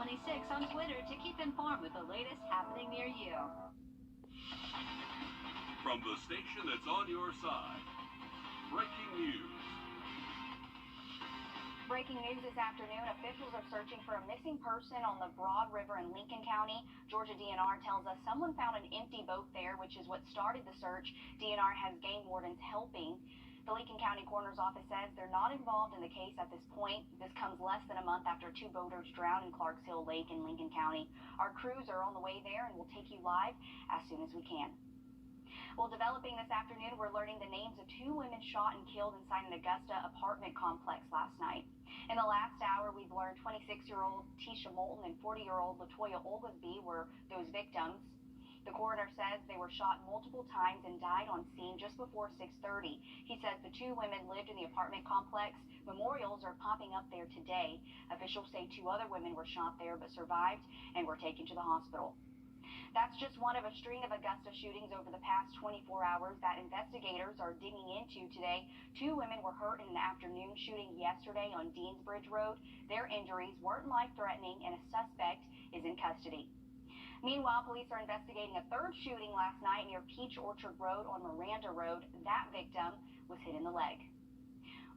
26 on Twitter to keep informed with the latest happening near you. From the station that's on your side, breaking news. Breaking news this afternoon, officials are searching for a missing person on the Broad River in Lincoln County. Georgia DNR tells us someone found an empty boat there, which is what started the search. DNR has game wardens helping. The Lincoln County Coroner's Office says they're not involved in the case at this point. This comes less than a month after 2 boaters drowned in Clarks Hill Lake in Lincoln County. Our crews are on the way there, and we'll take you live as soon as we can. Well, developing this afternoon, we're learning the names of 2 women shot and killed inside an Augusta apartment complex last night. In the last hour, we've learned 26-year-old Tisha Moulton and 40-year-old Latoya Oglesby were those victims. The coroner says they were shot multiple times and died on scene just before 6:30. He says the 2 women lived in the apartment complex. Memorials are popping up there today. Officials say 2 other women were shot there but survived and were taken to the hospital. That's just one of a string of Augusta shootings over the past 24 hours that investigators are digging into today. 2 women were hurt in an afternoon shooting yesterday on Deansbridge Road. Their injuries weren't life-threatening, and a suspect is in custody. Meanwhile, police are investigating a 3rd shooting last night near Peach Orchard Road on Miranda Road. That victim was hit in the leg.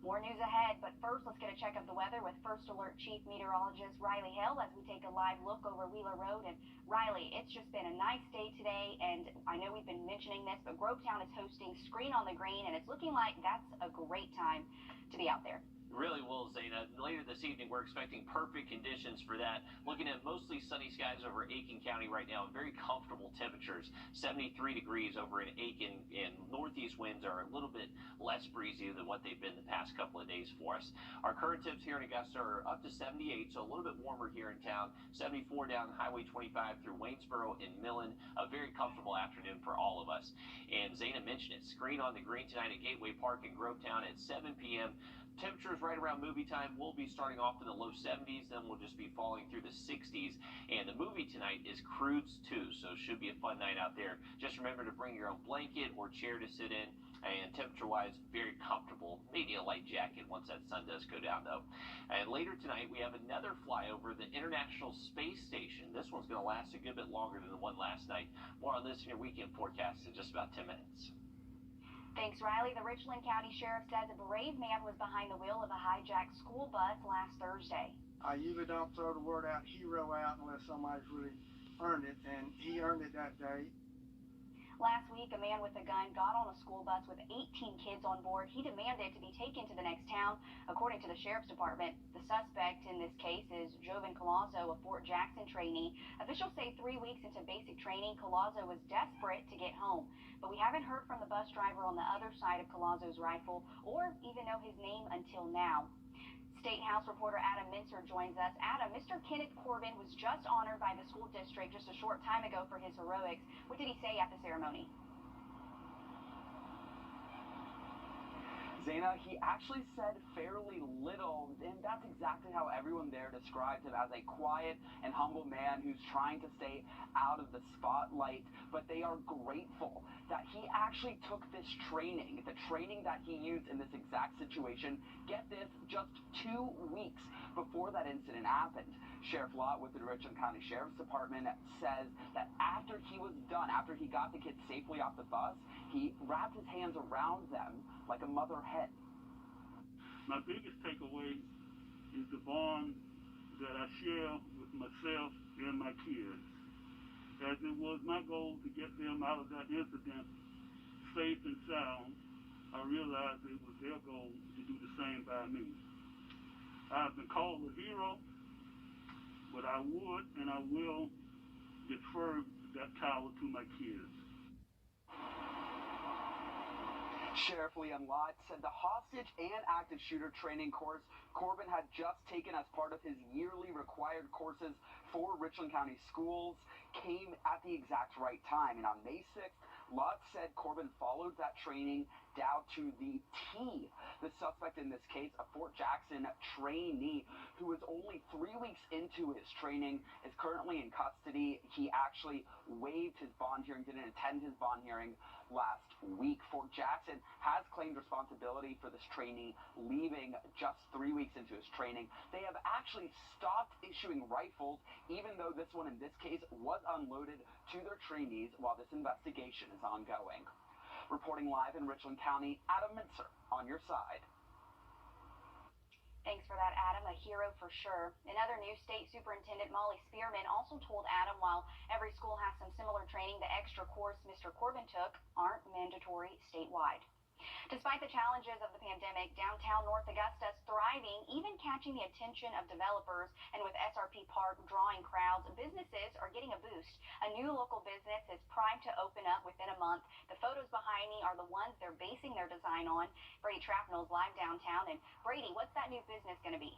More news ahead, but first let's get a check of the weather with First Alert Chief Meteorologist Riley Hale as we take a live look over Wheeler Road. And Riley, it's just been a nice day today, and I know we've been mentioning this, but Grovetown is hosting Screen on the Green, and it's looking like that's a great time to be out there. Really will, Zayna. Later this evening, we're expecting perfect conditions for that. Looking at mostly sunny skies over Aiken County right now, and very comfortable temperatures. 73 degrees over in Aiken, and northeast winds are a little bit less breezy than what they've been the past couple of days for us. Our current temps here in Augusta are up to 78, so a little bit warmer here in town. 74 down Highway 25 through Waynesboro and Millen. A very comfortable afternoon for all of us. And Zayna mentioned it. Screen on the Green tonight at Gateway Park in Grovetown at 7 p.m. Temperatures right around movie time will be starting off in the low 70s, then we'll just be falling through the 60s. And the movie tonight is Croods 2, so it should be a fun night out there. Just remember to bring your own blanket or chair to sit in, and temperature-wise, very comfortable. Maybe a light jacket once that sun does go down, though. And later tonight, we have another flyover, the International Space Station. This one's going to last a good bit longer than the one last night. More on this in your weekend forecast in just about 10 minutes. Thanks, Riley. The Richland County Sheriff says a brave man was behind the wheel of a hijacked school bus last Thursday. I usually don't throw the word out, hero out, unless somebody's really earned it, and he earned it that day. Last week, a man with a gun got on a school bus with 18 kids on board. He demanded to be taken to the next town. According to the Sheriff's Department, the suspect in this case is Joven Collazo, a Fort Jackson trainee. Officials say 3 weeks into basic training, Collazo was desperate to get home. But we haven't heard from the bus driver on the other side of Collazo's rifle or even know his name until now. State House reporter Adam Mincer joins us. Adam, Mr. Kenneth Corbin was just honored by the school district just a short time ago for his heroics. What did he say at the ceremony? Zayna, he actually said fairly little, and that's exactly how everyone there described him, as a quiet and humble man who's trying to stay out of the spotlight. But they are grateful that he actually took this training, the training that he used in this exact situation, get this, just 2 weeks before that incident happened. Sheriff Lott with the Richland County Sheriff's Department says that after he was done, after he got the kids safely off the bus, he wrapped his hands around them like a mother hen. My biggest takeaway is the bond that I share with myself and my kids, as it was my goal to get them out of that incident safe and sound. I realized it was their goal to do the same by me. I've been called a hero, but I would and I will defer that power to my kids. Sheriff Liam Lott said the hostage and active shooter training course Corbin had just taken as part of his yearly required courses for Richland County schools came at the exact right time. And on May 6th, Lott said Corbin followed that training down to the T. The suspect in this case, a Fort Jackson trainee who is only 3 weeks into his training, is currently in custody. He actually waived his bond hearing, didn't attend his bond hearing last week. Fort Jackson has claimed responsibility for this trainee leaving just 3 weeks into his training. They have actually stopped issuing rifles, even though this one in this case was unloaded to their trainees while this investigation is ongoing. Reporting live in Richland County, Adam Mincer on your side. Thanks for that, Adam. A hero for sure. In other news, State Superintendent Molly Spearman also told Adam while every school has some similar training, the extra course Mr. Corbin took aren't mandatory statewide. Despite the challenges of the pandemic, downtown North Augusta is thriving, even catching the attention of developers. And with SRP Park drawing crowds, businesses are getting a boost. A new local business is primed to open up within a month. The photos behind me are the ones they're basing their design on. Brady Trapnell is live downtown. And Brady, what's that new business going to be?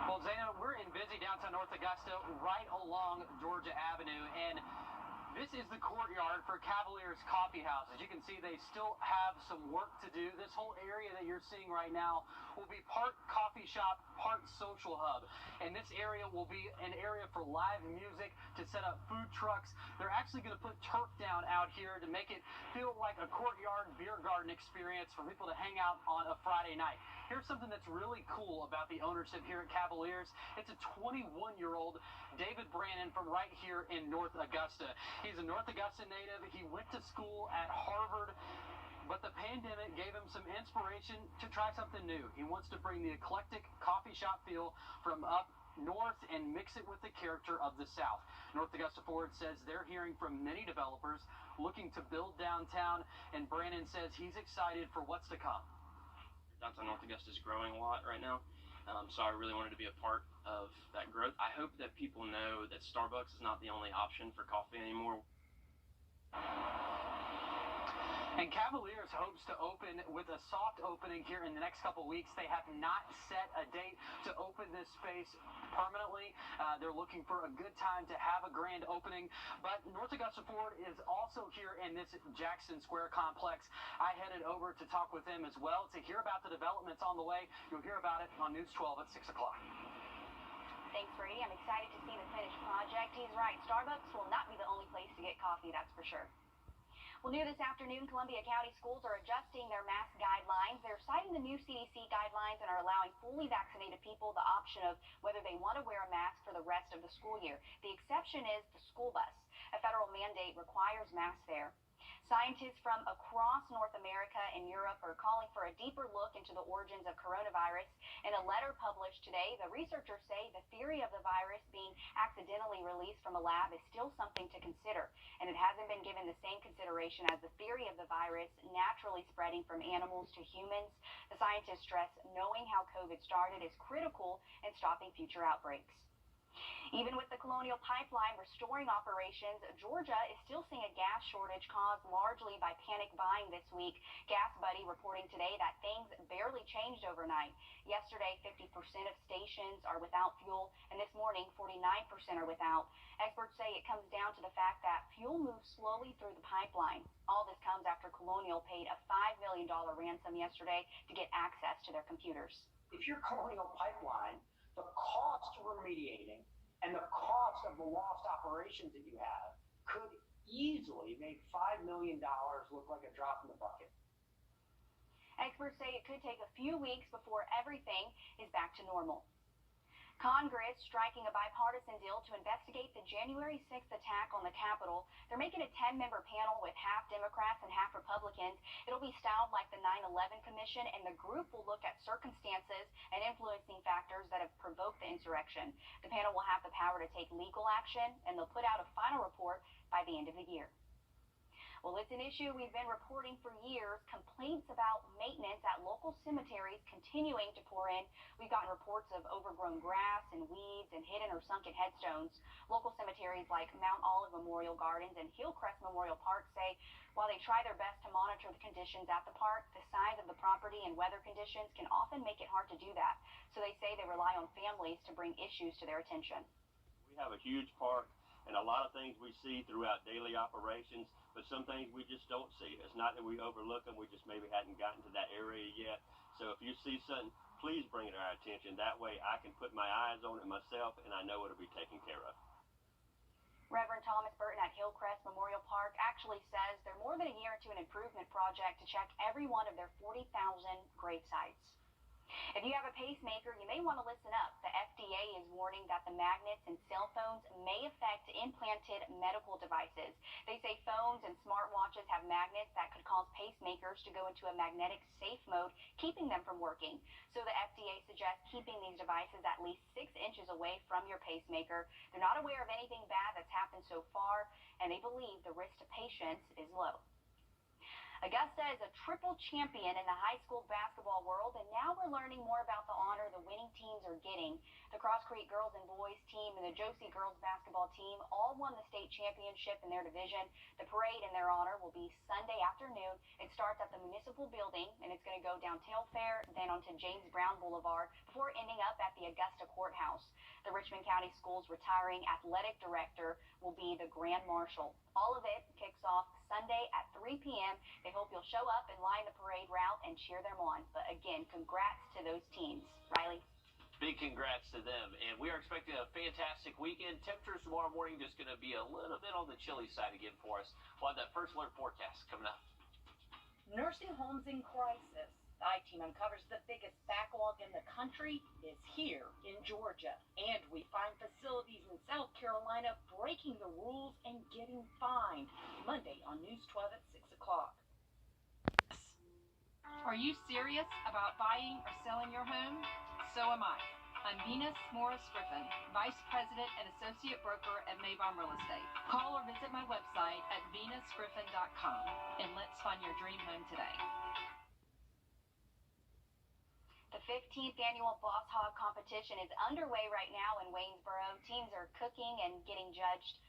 Well, Zana, we're in busy downtown North Augusta, right along Georgia Avenue, and this is the courtyard for Cavaliers Coffee House. As you can see, they still have some work to do. This whole area that you're seeing right now will be part coffee shop, part social hub. And this area will be an area for live music, to set up food trucks. They're actually going to put turf down out here to make it feel like a courtyard beer garden experience for people to hang out on a Friday night. Here's something that's really cool about the ownership here at Cavaliers. It's a 21-year-old David Brannon from right here in North Augusta. He's a North Augusta native. He went to school at Harvard, but the pandemic gave him some inspiration to try something new. He wants to bring the eclectic coffee shop feel from up north and mix it with the character of the South. North Augusta Forward says they're hearing from many developers looking to build downtown, and Brannon says he's excited for what's to come. Downtown North Augusta is growing a lot right now, so I really wanted to be a part of that growth. I hope that people know that Starbucks is not the only option for coffee anymore. And Cavaliers hopes to open with a soft opening here in the next couple weeks. They have not set a date to open this space permanently. They're looking for a good time to have a grand opening. But North Augusta Ford is also here in this Jackson Square complex. I headed over to talk with them as well to hear about the developments on the way. You'll hear about it on News 12 at 6 o'clock. Thanks, Brady. I'm excited to see the finished project. He's right. Starbucks will not be the only place to get coffee, that's for sure. Well, new this afternoon, Columbia County schools are adjusting their mask guidelines. They're citing the new CDC guidelines and are allowing fully vaccinated people the option of whether they want to wear a mask for the rest of the school year. The exception is the school bus. A federal mandate requires masks there. Scientists from across North America and Europe are calling for a deeper look into the origins of coronavirus. In a letter published today, the researchers say the theory of the virus being accidentally released from a lab is still something to consider, and it hasn't been given the same consideration as the theory of the virus naturally spreading from animals to humans. The scientists stress knowing how COVID started is critical in stopping future outbreaks. Even with the Colonial Pipeline restoring operations, Georgia is still seeing a gas shortage caused largely by panic buying this week. Gas Buddy reporting today that things barely changed overnight. Yesterday, 50% of stations are without fuel, and this morning, 49% are without. Experts say it comes down to the fact that fuel moves slowly through the pipeline. All this comes after Colonial paid a $5 million ransom yesterday to get access to their computers. If you're Colonial Pipeline, the cost of remediating and the cost of the lost operations that you have could easily make $5 million look like a drop in the bucket. Experts say it could take a few weeks before everything is back to normal. Congress striking a bipartisan deal to investigate the January 6th attack on the Capitol. They're making a 10-member panel with half Democrats and half Republicans. It'll be styled like the 9/11 Commission, and the group will look at circumstances and influencing factors that have provoked the insurrection. The panel will have the power to take legal action, and they'll put out a final report by the end of the year. Well, it's an issue we've been reporting for years. Complaints about maintenance at local cemeteries continuing to pour in. We've gotten reports of overgrown grass and weeds and hidden or sunken headstones. Local cemeteries like Mount Olive Memorial Gardens and Hillcrest Memorial Park say while they try their best to monitor the conditions at the park, the size of the property and weather conditions can often make it hard to do that. So they say they rely on families to bring issues to their attention. We have a huge park. and a lot of things we see throughout daily operations, but some things we just don't see. It's not that we overlook them, we just maybe hadn't gotten to that area yet. So if you see something, please bring it to our attention. That way I can put my eyes on it myself, and I know it'll be taken care of. Reverend Thomas Burton at Hillcrest Memorial Park actually says they're more than a year into an improvement project to check every one of their 40,000 grave sites. If you have a pacemaker, you may want to listen up. The FDA is warning that the magnets in cell phones may affect implanted medical devices. They say phones and smartwatches have magnets that could cause pacemakers to go into a magnetic safe mode, keeping them from working. So the FDA suggests keeping these devices at least 6 inches away from your pacemaker. They're not aware of anything bad that's happened so far, and they believe the risk to patients is low. Augusta is a triple champion in the high school basketball world, and now we're learning more about the honor the winning teams are getting. The Cross Creek girls and boys team and the Josie girls basketball team all won the state championship in their division. The parade in their honor will be Sunday afternoon. It starts at the municipal building, and it's going to go down Tailfair, then onto James Brown Boulevard, before ending up at the Augusta Courthouse. The Richmond County Schools retiring athletic director will be the Grand Marshal. All of it kicks off Sunday at 3 p.m. They hope you'll show up and line the parade route and cheer them on. But again, congrats to those teams. Riley? Big congrats to them. And we are expecting a fantastic weekend. Temperatures tomorrow morning just going to be a little bit on the chilly side again for us. We'll have that first alert forecast coming up. Nursing homes in crisis. The I-Team uncovers the biggest backlog in the country is here in Georgia. And we find facilities in South Carolina breaking the rules and getting fined. Monday on News 12 at 6 o'clock. Are you serious about buying or selling your home? So am I. I'm Venus Morris Griffin, Vice President and Associate Broker at Maybaum Real Estate. Call or visit my website at venusgriffin.com and let's find your dream home today. The 15th annual Boss Hog competition is underway right now in Waynesboro. Teams are cooking and getting judged.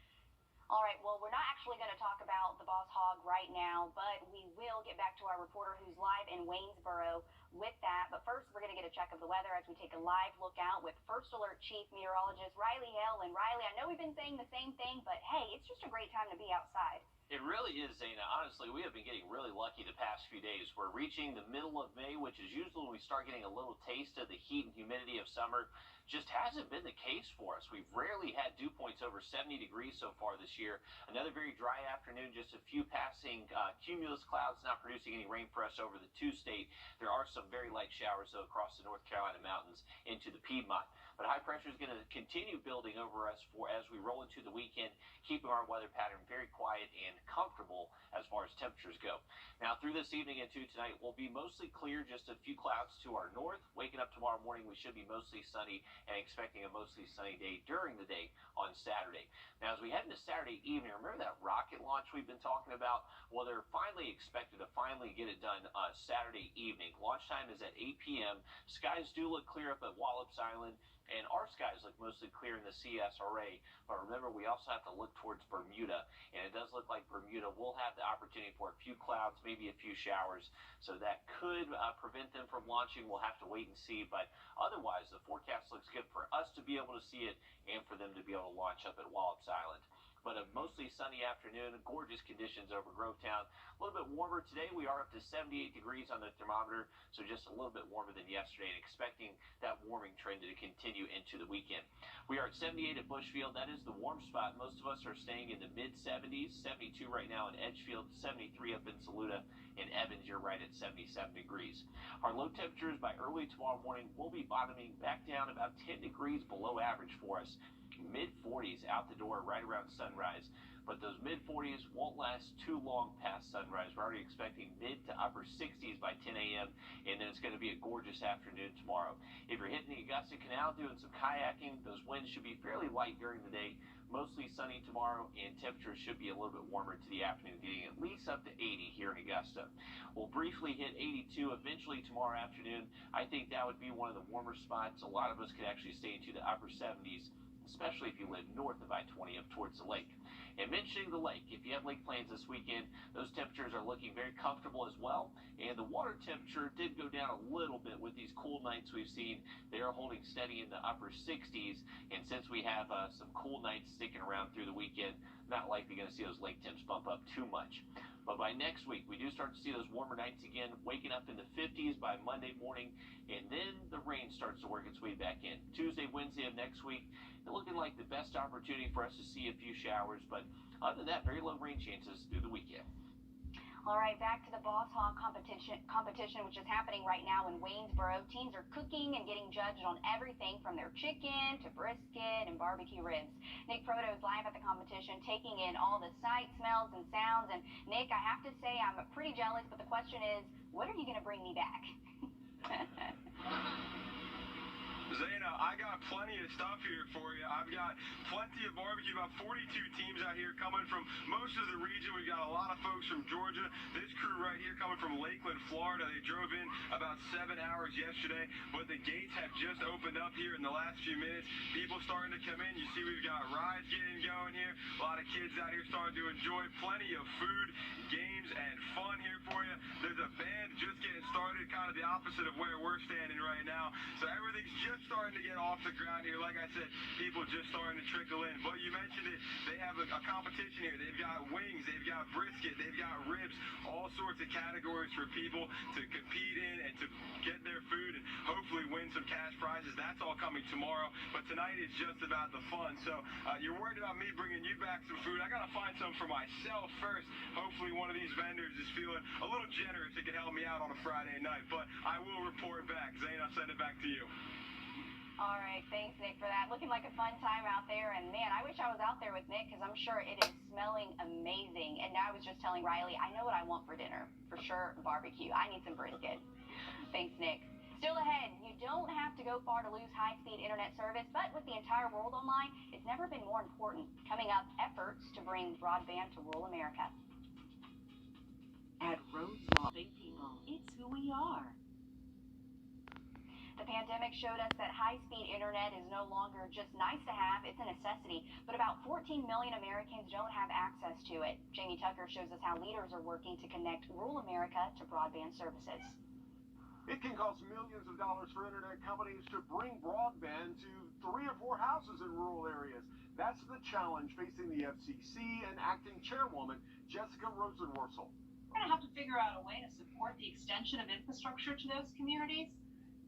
All right, well, we're not actually going to talk about the Boss Hog right now, but we will get back to our reporter who's live in Waynesboro with that. But first, we're going to get a check of the weather as we take a live look out with First Alert Chief Meteorologist Riley Hill. And Riley, I know we've been saying the same thing, but hey, it's just a great time to be outside. It really is, Zana. Honestly, we have been getting really lucky the past few days. We're reaching the middle of May, which is usually when we start getting a little taste of the heat and humidity of summer. Just hasn't been the case for us. We've rarely had dew points over 70 degrees so far this year. Another very dry afternoon, just a few passing cumulus clouds, not producing any rain for us over the two-state. There are some very light showers, though, across the North Carolina mountains into the Piedmont. But high pressure is going to continue building over us as we roll into the weekend, keeping our weather pattern very quiet and comfortable as far as temperatures go. Now, through this evening and to tonight, we'll be mostly clear, just a few clouds to our north. Waking up tomorrow morning, we should be mostly sunny and expecting a mostly sunny day during the day on Saturday. Now, as we head into Saturday evening, remember that rocket launch we've been talking about? Well, they're finally expected to finally get it done Saturday evening. Launch time is at 8 p.m. Skies do look clear up at Wallops Island, and our skies look mostly clear in the CSRA. But remember, we also have to look towards Bermuda, and it does look like Bermuda will have the opportunity for a few clouds, maybe a few showers, so that could prevent them from launching. We'll have to wait and see, but otherwise, the forecast looks good for us to be able to see it and for them to be able to launch up at Wallops Island. But a mostly sunny afternoon, gorgeous conditions over Grovetown. A little bit warmer today. We are up to 78 degrees on the thermometer, so just a little bit warmer than yesterday, and expecting that warming trend to continue into the weekend. We are at 78 at Bushfield. That is the warm spot. Most of us are staying in the mid-70s, 72 right now in Edgefield, 73 up in Saluda. In Evans, you're right at 77 degrees. Our low temperatures by early tomorrow morning will be bottoming back down about 10 degrees below average for us. Mid-40s out the door right around sunrise, but those mid-40s won't last too long past sunrise. We're already expecting mid to upper 60s by 10 a.m., and then it's going to be a gorgeous afternoon tomorrow. If you're hitting the Augusta Canal doing some kayaking, those winds should be fairly light during the day. Mostly sunny tomorrow, and temperatures should be a little bit warmer to the afternoon, getting at least up to 80 here in Augusta. We'll briefly hit 82 eventually tomorrow afternoon. I think that would be one of the warmer spots. A lot of us could actually stay into the upper 70s especially if you live north of I-20 up towards the lake. And mentioning the lake, if you have lake plans this weekend, those temperatures are looking very comfortable as well. And the water temperature did go down a little bit with these cool nights we've seen. They are holding steady in the upper 60s. And since we have some cool nights sticking around through the weekend, not likely going to see those lake temps bump up too much. But by next week, we do start to see those warmer nights again, waking up in the 50s by Monday morning, and then the rain starts to work its way back in. Tuesday, Wednesday of next week, they're looking like the best opportunity for us to see a few showers, but other than that, very low rain chances through the weekend. All right, back to the Boss Hog competition, which is happening right now in Waynesboro. Teams are cooking and getting judged on everything from their chicken to brisket and barbecue ribs. Nick Proto is live at the competition, taking in all the sights, smells, and sounds. And Nick, I have to say I'm pretty jealous, but the question is, when are you going to bring me back? Zaina, I got plenty of stuff here for you. I've got plenty of barbecue, about 42 teams out here coming from most of the region. We've got a lot of folks from Georgia. This crew right here coming from Lakeland, Florida. They drove in about 7 hours yesterday, but the gates have just opened up here in the last few minutes. People starting to come in. You see we've got rides getting going here. A lot of kids out here starting to enjoy plenty of food, games, and fun here for you. There's a band just getting started, kind of the opposite of where we're standing right now. So everything's just starting to get off the ground here. Like I said, people just starting to trickle in. But you mentioned it, they have a competition here. They've got wings, they've got brisket, they've got ribs, all sorts of categories for people to compete in and to get their food and hopefully win some cash prizes. That's all coming tomorrow. But tonight is just about the fun. So you're worried about me bringing you back some food. I got to find some for myself first. Hopefully one of these vendors is feeling a little generous and can help me out on a Friday night. But I will report back. Zane, I'll send it back to you. All right, thanks, Nick, for that. Looking like a fun time out there. And, man, I wish I was out there with Nick because I'm sure it is smelling amazing. And I was just telling Riley, I know what I want for dinner. For sure, barbecue. I need some brisket. Thanks, Nick. Still ahead, you don't have to go far to lose high-speed internet service, but with the entire world online, it's never been more important. Coming up, efforts to bring broadband to rural America. At Rhodes Law, big people, it's who we are. The pandemic showed us that high-speed internet is no longer just nice to have, it's a necessity. But about 14 million Americans don't have access to it. Jamie Tucker shows us how leaders are working to connect rural America to broadband services. It can cost millions of dollars for internet companies to bring broadband to 3 or 4 houses in rural areas. That's the challenge facing the FCC and acting chairwoman Jessica Rosenworcel. We're going to have to figure out a way to support the extension of infrastructure to those communities.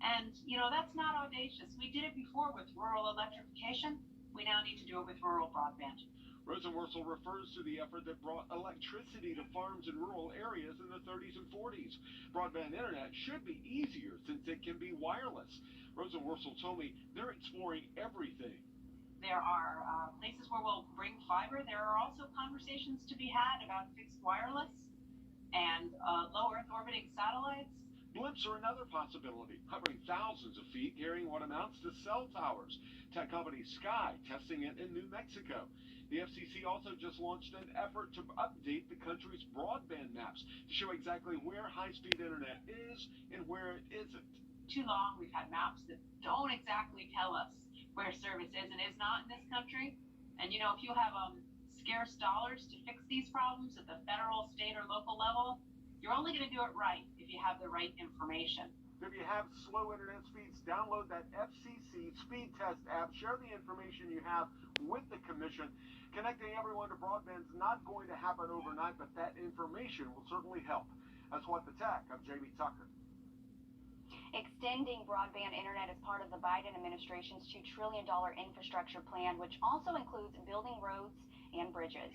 And, that's not audacious. We did it before with rural electrification. We now need to do it with rural broadband. Rosenworcel refers to the effort that brought electricity to farms in rural areas in the 30s and 40s. Broadband internet should be easier since it can be wireless. Rosenworcel told me they're exploring everything. There are places where we'll bring fiber. There are also conversations to be had about fixed wireless and low Earth orbiting satellites. Blimps are another possibility, hovering thousands of feet, carrying what amounts to cell towers. Tech company Sky testing it in New Mexico. The FCC also just launched an effort to update the country's broadband maps to show exactly where high-speed internet is and where it isn't. Too long, we've had maps that don't exactly tell us where service is and is not in this country. And, if you have scarce dollars to fix these problems at the federal, state, or local level, you're only going to do it right if you have the right information. If you have slow internet speeds, download that FCC Speed Test app. Share the information you have with the commission. Connecting everyone to broadband is not going to happen overnight, but that information will certainly help. That's What the Tech. I'm Jamie Tucker. Extending broadband internet is part of the Biden administration's $2 trillion infrastructure plan, which also includes building roads and bridges.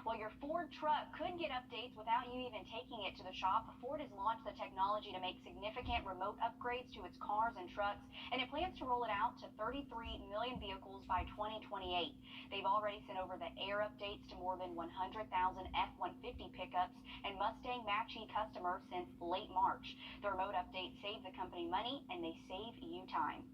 Well, your Ford truck could get updates without you even taking it to the shop. Ford has launched the technology to make significant remote upgrades to its cars and trucks, and it plans to roll it out to 33 million vehicles by 2028. They've already sent over the air updates to more than 100,000 F-150 pickups and Mustang Mach-E customers since late March. The remote updates save the company money, and they save you time.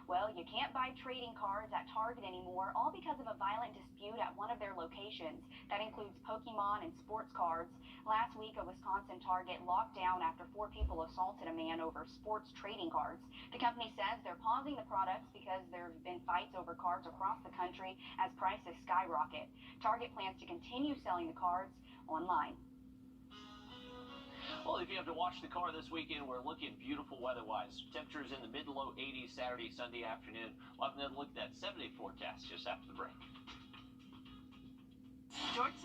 Well, you can't buy trading cards at Target anymore, all because of a violent dispute at one of their locations. That includes Pokemon and sports cards. Last week, a Wisconsin Target locked down after 4 people assaulted a man over sports trading cards. The company says they're pausing the products because there have been fights over cards across the country as prices skyrocket. Target plans to continue selling the cards online. Well, if you have to wash the car this weekend, we're looking beautiful weather-wise. Temperatures in the mid to low 80s Saturday, Sunday afternoon. We'll have another look at that 7-day forecast just after the break. George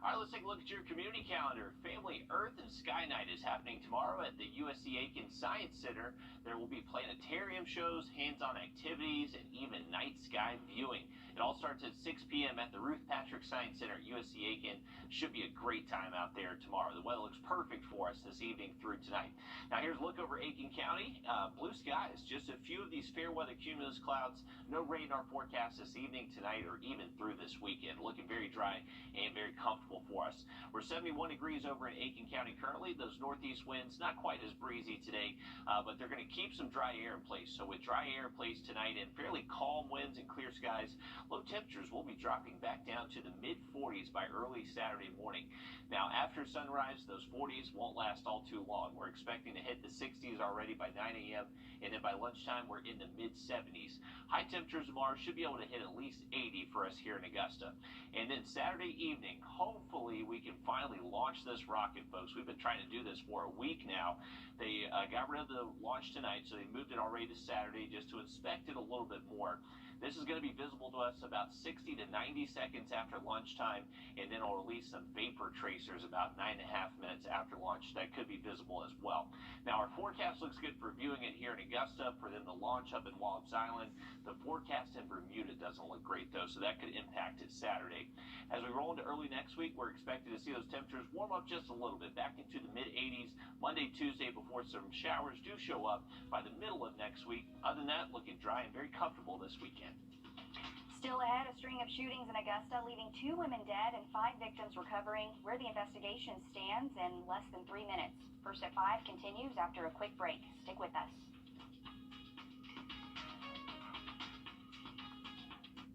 All right, let's take a look at your community calendar. Family Earth and Sky Night is happening tomorrow at the USC Aiken Science Center. There will be planetarium shows, hands-on activities, and even night sky viewing. It all starts at 6 p.m. at the Ruth Patrick Science Center at USC Aiken. Should be a great time out there tomorrow. The weather looks perfect for us this evening through tonight. Now here's a look over Aiken County. Blue skies, just a few of these fair weather cumulus clouds. No rain in our forecast this evening, tonight, or even through this weekend. Looking very dry and very comfortable for us. We're 71 degrees over in Aiken County currently. Those northeast winds, not quite as breezy today, but they're going to keep some dry air in place. So with dry air in place tonight and fairly calm winds and clear skies, low temperatures will be dropping back down to the mid-40s by early Saturday morning. Now, after sunrise, those 40s won't last all too long. We're expecting to hit the 60s already by 9 a.m., and then by lunchtime, we're in the mid-70s. High temperatures tomorrow should be able to hit at least 80 for us here in Augusta. And then Saturday evening, hopefully we can finally launch this rocket, folks. We've been trying to do this for a week now. They got rid of the launch tonight, so they moved it already to Saturday just to inspect it a little bit more. This is going to be visible to us about 60 to 90 seconds after lunchtime, and then it'll release some vapor tracers about 9.5 minutes after launch. That could be visible as well. Now, our forecast looks good for viewing it here in Augusta, for them to launch up in Wallops Island. The forecast in Bermuda doesn't look great, though, so that could impact it Saturday. As we roll into early next week, we're expecting to see those temperatures warm up just a little bit, back into the mid-80s Monday, Tuesday, before some showers do show up by the middle of next week. Other than that, looking dry and very comfortable this weekend. Still ahead, a string of shootings in Augusta, leaving 2 women dead and 5 victims recovering. Where the investigation stands in less than 3 minutes. First at 5 continues after a quick break. Stick with us.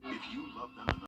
If you love them enough